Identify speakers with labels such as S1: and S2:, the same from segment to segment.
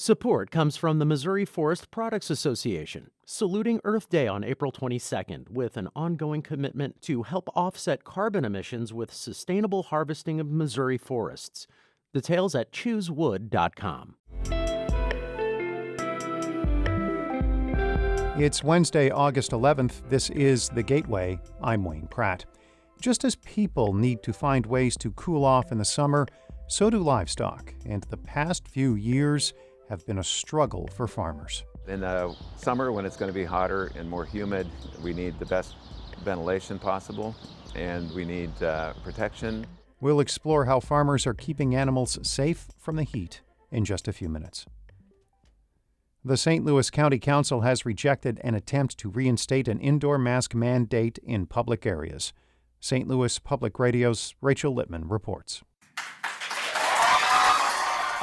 S1: Support comes from the Missouri Forest Products Association, saluting Earth Day on April 22nd with an ongoing commitment to help offset carbon emissions with sustainable harvesting of Missouri forests. Details at choosewood.com.
S2: It's Wednesday, August 11th. This is The Gateway. I'm Wayne Pratt. Just as people need to find ways to cool off in the summer, so do livestock. And the past few years have been a struggle for farmers.
S3: In the summer, when it's going to be hotter and more humid, we need the best ventilation possible, and we need protection.
S2: We'll explore how farmers are keeping animals safe from the heat in just a few minutes. The St. Louis County Council has rejected an attempt to reinstate an indoor mask mandate in public areas. St. Louis Public Radio's Rachel Littman reports.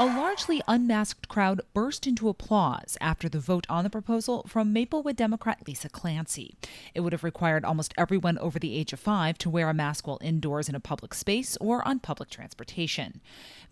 S4: A largely unmasked crowd burst into applause after the vote on the proposal from Maplewood Democrat Lisa Clancy. It would have required almost everyone over the age of 5 to wear a mask while indoors in a public space or on public transportation.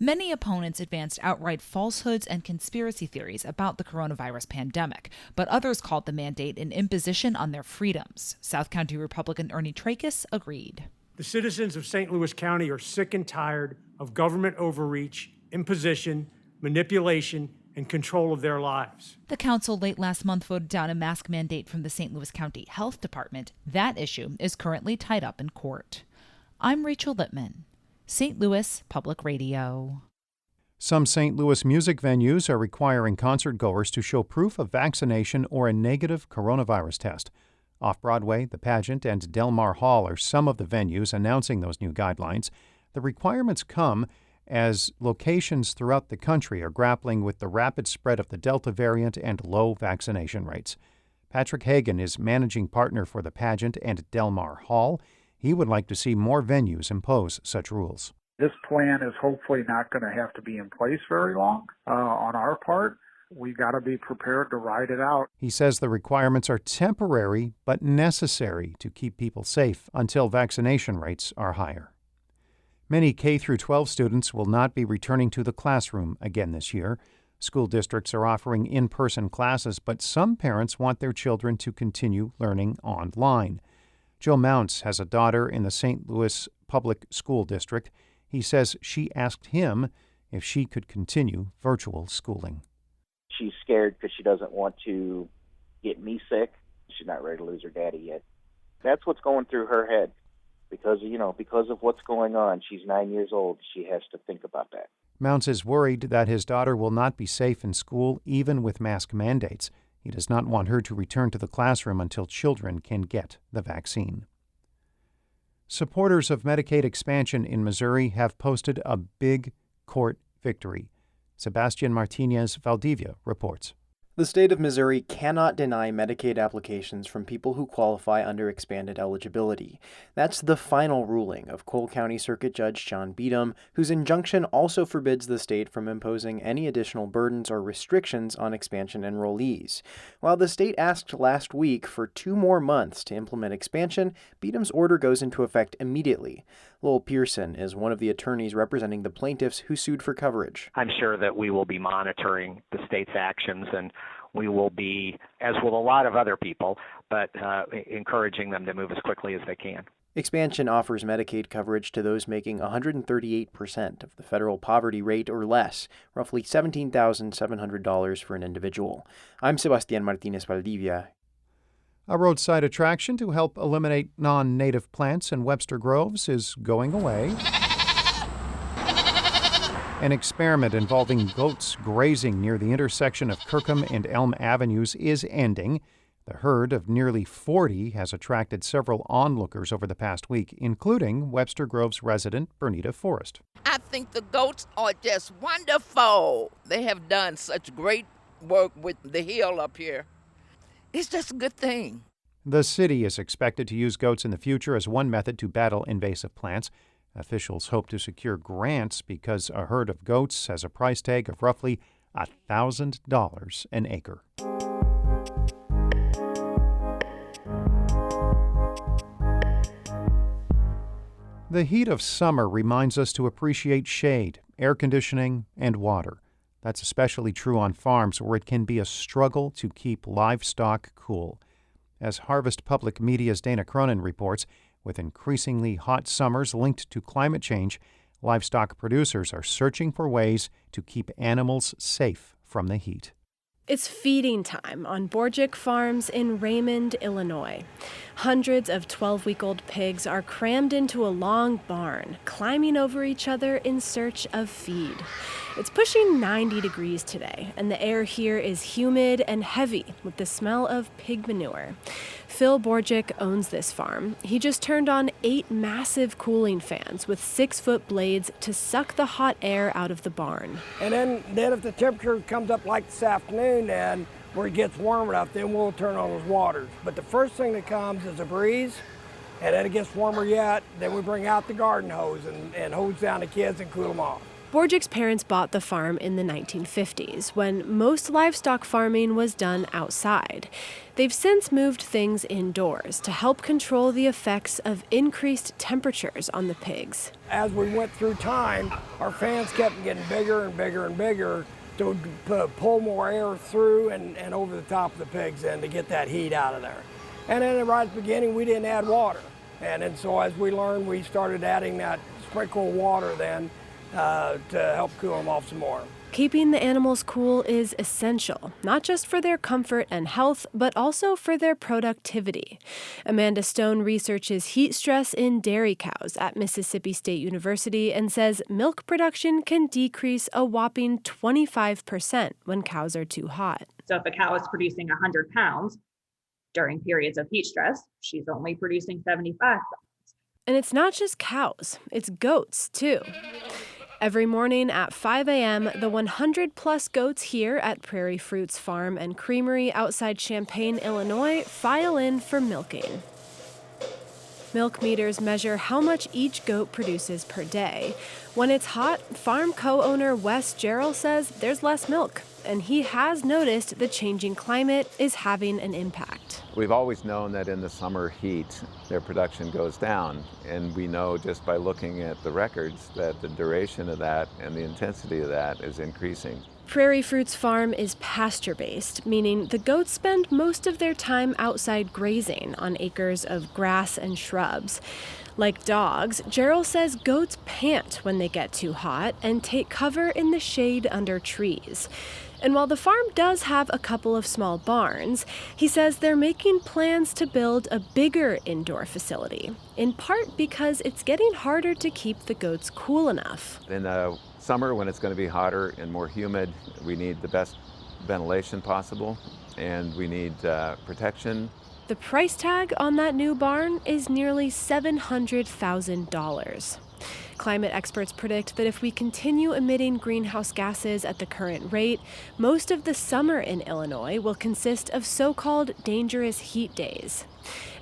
S4: Many opponents advanced outright falsehoods and conspiracy theories about the coronavirus pandemic, but others called the mandate an imposition on their freedoms. South County Republican Ernie Trachis agreed.
S5: The citizens of St. Louis County are sick and tired of government overreach, imposition, manipulation, and control of their lives.
S4: The council late last month voted down a mask mandate from the St. Louis County Health Department. That issue is currently tied up in court. I'm Rachel Littman, St. Louis Public Radio.
S2: Some St. Louis music venues are requiring concertgoers to show proof of vaccination or a negative coronavirus test. Off-Broadway, the Pageant, and Del Mar Hall are some of the venues announcing those new guidelines. The requirements come as locations throughout the country are grappling with the rapid spread of the Delta variant and low vaccination rates. Patrick Hagan is managing partner for the Pageant and Del Mar Hall. He would like to see more venues impose such rules.
S6: This plan is hopefully not going to have to be in place very long on our part. We've got to be prepared to ride it out.
S2: He says the requirements are temporary but necessary to keep people safe until vaccination rates are higher. Many K-12 students will not be returning to the classroom again this year. School districts are offering in-person classes, but some parents want their children to continue learning online. Joe Mounts has a daughter in the St. Louis Public School District. He says she asked him if she could continue virtual schooling.
S7: She's scared because she doesn't want to get me sick. She's not ready to lose her daddy yet. That's what's going through her head. Because of what's going on, she's 9 years old. She has to think about that.
S2: Mounts is worried that his daughter will not be safe in school, even with mask mandates. He does not want her to return to the classroom until children can get the vaccine. Supporters of Medicaid expansion in Missouri have posted a big court victory. Sebastian Martinez Valdivia reports.
S8: The state of Missouri cannot deny Medicaid applications from people who qualify under expanded eligibility. That's the final ruling of Cole County Circuit Judge John Beadham, whose injunction also forbids the state from imposing any additional burdens or restrictions on expansion enrollees. While the state asked last week for 2 more months to implement expansion, Beadham's order goes into effect immediately. Lowell Pearson is one of the attorneys representing the plaintiffs who sued for coverage.
S9: I'm sure that we will be monitoring the state's actions, and we will be, as will a lot of other people, but encouraging them to move as quickly as they can.
S8: Expansion offers Medicaid coverage to those making 138% of the federal poverty rate or less, roughly $17,700 for an individual. I'm Sebastian Martinez Valdivia.
S2: A roadside attraction to help eliminate non-native plants in Webster Groves is going away. An experiment involving goats grazing near the intersection of Kirkham and Elm Avenues is ending. The herd of nearly 40 has attracted several onlookers over the past week, including Webster Groves resident Bernita Forrest.
S10: I think the goats are just wonderful. They have done such great work with the hill up here. It's just a good thing.
S2: The city is expected to use goats in the future as one method to battle invasive plants. Officials hope to secure grants because a herd of goats has a price tag of roughly $1,000 an acre. The heat of summer reminds us to appreciate shade, air conditioning, and water. That's especially true on farms where it can be a struggle to keep livestock cool. As Harvest Public Media's Dana Cronin reports, with increasingly hot summers linked to climate change, livestock producers are searching for ways to keep animals safe from the heat.
S11: It's feeding time on Borgic Farms in Raymond, Illinois. Hundreds of 12-week-old pigs are crammed into a long barn, climbing over each other in search of feed. It's pushing 90 degrees today, and the air here is humid and heavy with the smell of pig manure. Phil Borgic owns this farm. He just turned on 8 massive cooling fans with 6-foot blades to suck the hot air out of the barn.
S12: And then if the temperature comes up like this afternoon and where it gets warm enough, then we'll turn on those waters. But the first thing that comes is a breeze, and then it gets warmer yet, then we bring out the garden hose and hose down the kids and cool them off.
S11: Borgic's parents bought the farm in the 1950s, when most livestock farming was done outside. They've since moved things indoors to help control the effects of increased temperatures on the pigs.
S12: As we went through time, our fans kept getting bigger and bigger and bigger to pull more air through and over the top of the pigs and to get that heat out of there. And then right at the beginning, we didn't add water. And then so as we learned, we started adding that sprinkle water then to help cool them off some more.
S11: Keeping the animals cool is essential, not just for their comfort and health, but also for their productivity. Amanda Stone researches heat stress in dairy cows at Mississippi State University and says milk production can decrease a whopping 25% when cows are too hot.
S13: So if a cow is producing 100 pounds during periods of heat stress, she's only producing 75 pounds.
S11: And it's not just cows, it's goats, too. Every morning at 5 a.m., the 100-plus goats here at Prairie Fruits Farm and Creamery outside Champaign, Illinois, file in for milking. Milk meters measure how much each goat produces per day. When it's hot, farm co-owner Wes Jarrell says there's less milk, and he has noticed the changing climate is having an impact.
S3: We've always known that in the summer heat, their production goes down, and we know just by looking at the records that the duration of that and the intensity of that is increasing.
S11: Prairie Fruits Farm is pasture-based, meaning the goats spend most of their time outside grazing on acres of grass and shrubs. Like dogs, Gerald says goats pant when they get too hot and take cover in the shade under trees. And while the farm does have a couple of small barns, he says they're making plans to build a bigger indoor facility, in part because it's getting harder to keep the goats cool enough.
S3: In the summer, when it's going to be hotter and more humid, we need the best ventilation possible, and we need protection.
S11: The price tag on that new barn is nearly $700,000. Climate experts predict that if we continue emitting greenhouse gases at the current rate, most of the summer in Illinois will consist of so-called dangerous heat days.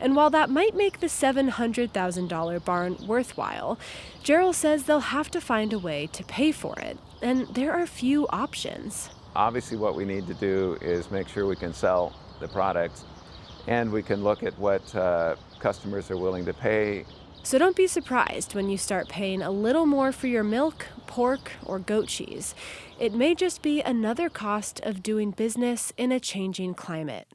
S11: And while that might make the $700,000 barn worthwhile, Gerald says they'll have to find a way to pay for it, and there are few options.
S3: Obviously, what we need to do is make sure we can sell the products, and we can look at what customers are willing to pay.
S11: So don't be surprised when you start paying a little more for your milk, pork, or goat cheese. It may just be another cost of doing business in a changing climate.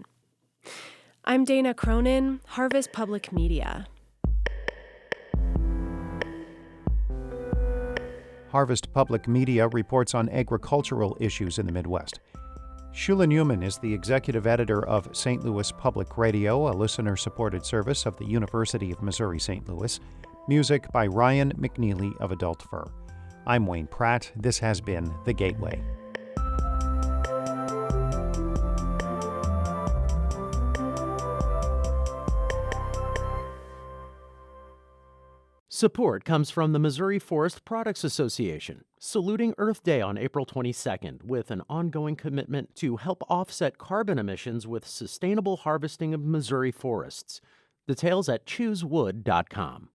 S11: I'm Dana Cronin, Harvest Public Media.
S2: Harvest Public Media reports on agricultural issues in the Midwest. Shula Newman is the executive editor of St. Louis Public Radio, a listener-supported service of the University of Missouri-St. Louis. Music by Ryan McNeely of Adult Fur. I'm Wayne Pratt. This has been The Gateway.
S1: Support comes from the Missouri Forest Products Association, saluting Earth Day on April 22nd with an ongoing commitment to help offset carbon emissions with sustainable harvesting of Missouri forests. Details at choosewood.com.